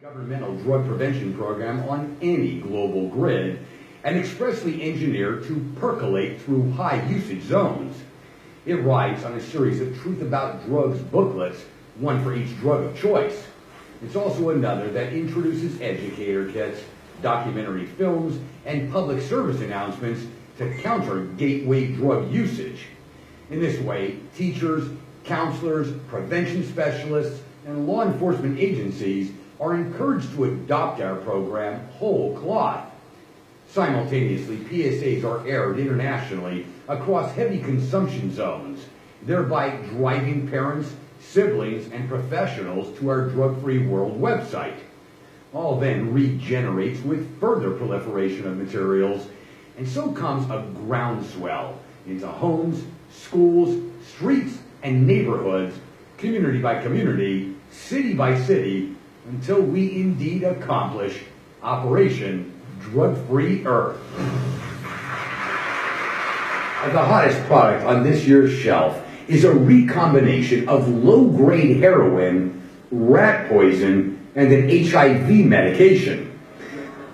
governmental drug prevention program on any global grid and expressly engineered to percolate through high usage zones. It rides on a series of Truth About Drugs booklets, one for each drug of choice. It's also another that introduces educator kits, documentary films, and public service announcements to counter gateway drug usage. In this way, teachers, counselors, prevention specialists, and law enforcement agencies are encouraged to adopt our program whole cloth. Simultaneously, PSAs are aired internationally across heavy consumption zones, thereby driving parents, siblings, and professionals to our Drug Free World website. All then regenerates with further proliferation of materials, and so comes a groundswell into homes, schools, streets, and neighborhoods, community by community, city by city, until we indeed accomplish Operation Drug-Free Earth. The hottest product on this year's shelf is a recombination of low-grade heroin, rat poison, and an HIV medication.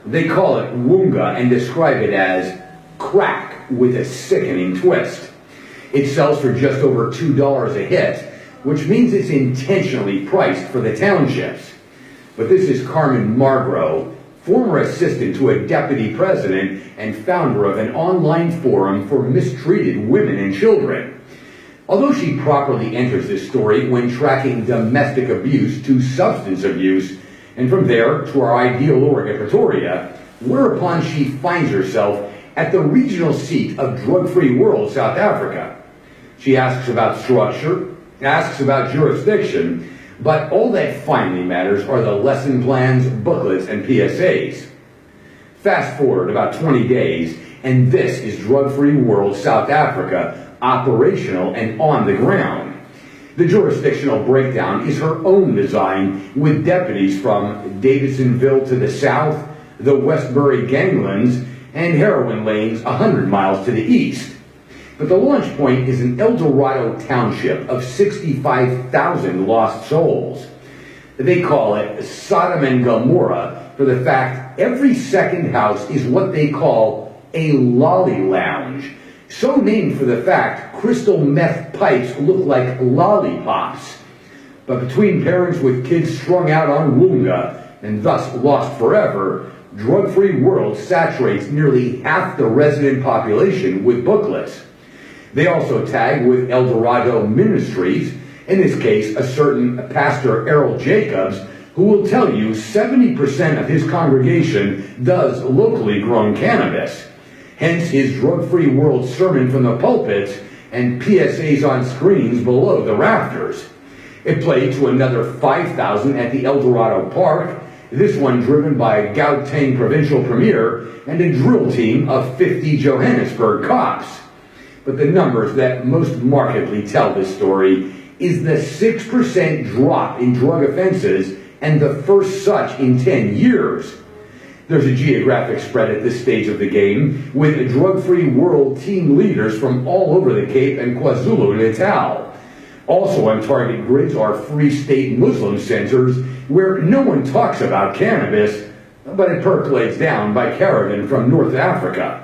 They call it Woonga and describe it as crack with a sickening twist. It sells for just over $2 a hit, which means it's intentionally priced for the townships. But this is Carmen Margro, former assistant to a deputy president and founder of an online forum for mistreated women and children. Although she properly enters this story when tracking domestic abuse to substance abuse, and from there to our ideal Oregon Pretoria, whereupon she finds herself at the regional seat of Drug-Free World South Africa. She asks about structure, asks about jurisdiction, but all that finally matters are the lesson plans, booklets, and PSAs. Fast forward about 20 days, and this is Drug-Free World South Africa, operational and on the ground. The jurisdictional breakdown is her own design, with deputies from Davidsonville to the south, the Westbury ganglands, and heroin lanes 100 miles to the east. But the launch point is an El Dorado township of 65,000 lost souls. They call it Sodom and Gomorrah for the fact every second house is what they call a lolly lounge, so named for the fact crystal meth pipes look like lollipops. But between parents with kids strung out on Woonga and thus lost forever, Drug-Free World saturates nearly half the resident population with booklets. They also tag with El Dorado Ministries, in this case a certain Pastor Errol Jacobs, who will tell you 70% of his congregation does locally grown cannabis. Hence his Drug-Free World sermon from the pulpits and PSAs on screens below the rafters. It played to another 5,000 at the El Dorado Park, this one driven by Gauteng provincial premier and a drill team of 50 Johannesburg cops. But the numbers that most markedly tell this story is the 6% drop in drug offenses and the first such in 10 years. There's a geographic spread at this stage of the game, with Drug-Free World team leaders from all over the Cape and KwaZulu-Natal. Also on target grids are Free State Muslim centers where no one talks about cannabis, but it percolates down by caravan from North Africa.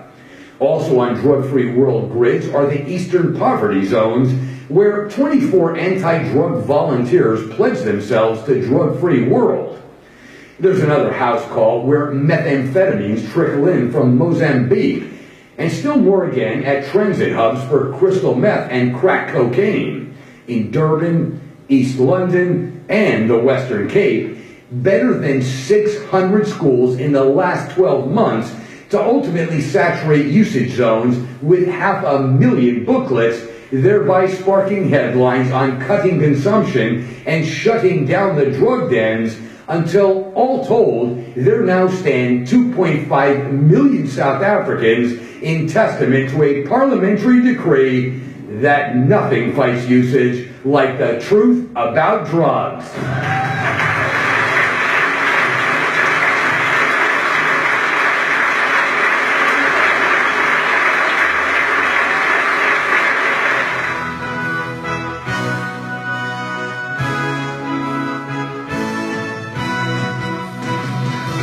Also on Drug-Free World grids are the Eastern Poverty Zones, where 24 anti-drug volunteers pledge themselves to Drug-Free World. There's another house call where methamphetamines trickle in from Mozambique, and still more again at transit hubs for crystal meth and crack cocaine in Durban, East London, and the Western Cape, better than 600 schools in the last 12 months to ultimately saturate usage zones with 500,000 booklets, thereby sparking headlines on cutting consumption and shutting down the drug dens until, all told, there now stand 2.5 million South Africans in testament to a parliamentary decree that nothing fights usage like the truth about drugs.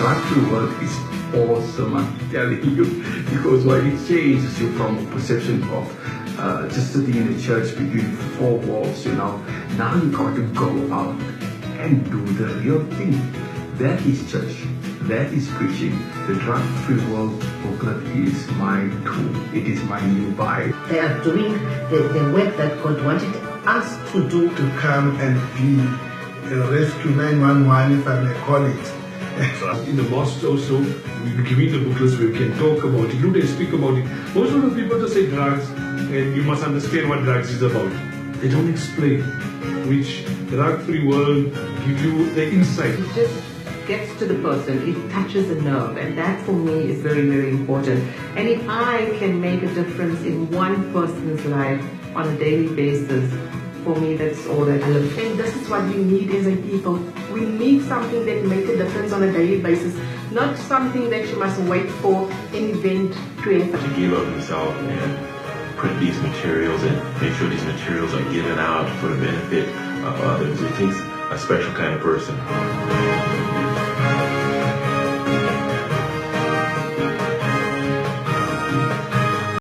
drug-free world is awesome, I'm telling you, because what it changes you from a perception of just sitting in a church between four walls, Now you got to go out and do the real thing. That is church. That is preaching. The drug-free world booklet is my tool. It is my new Bible. They are doing the work that God wanted us to do. To come and be a rescue 911, if I may call it. In the mosque also, we give the booklets where we can talk about it, and speak about it. Most of the people just say drugs, and you must understand what drugs is about. They don't explain, which drug-free world give you the insight. It just gets to the person, it touches a nerve, and that for me is very, very important. And if I can make a difference in one person's life on a daily basis, for me, that's all that I look for. And this is what we need as a people. We need something that makes a difference on a daily basis, not something that you must wait for an event to happen. To give of himself and print these materials and make sure these materials are given out for the benefit of others. It takes a special kind of person.